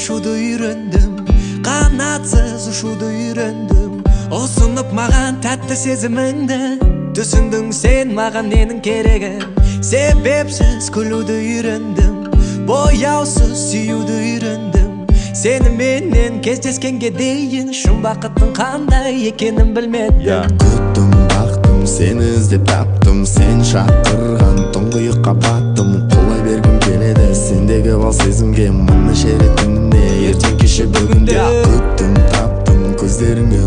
uçudu үйрөндүм, канатсыз ушуду үйрөндүм. Осунуп маган татты сезимиңди, түсүндүң сен мага менин керегим. Себепсиз күлүүдү үйрөндүм, бояусуз сүйүүдү үйрөндүм. Сени менен кездескенге дейин шын бакыттын кандай экенин билмедим. Күттүм, бактым, сени издеп таптым, сен шакырган туңгуюкка баттым. Кулай бергим келеде сендеги бал сезимге, мына шерет күнүнө ертең киши бүгүндө. Күттүм, таптым, көздөрүңө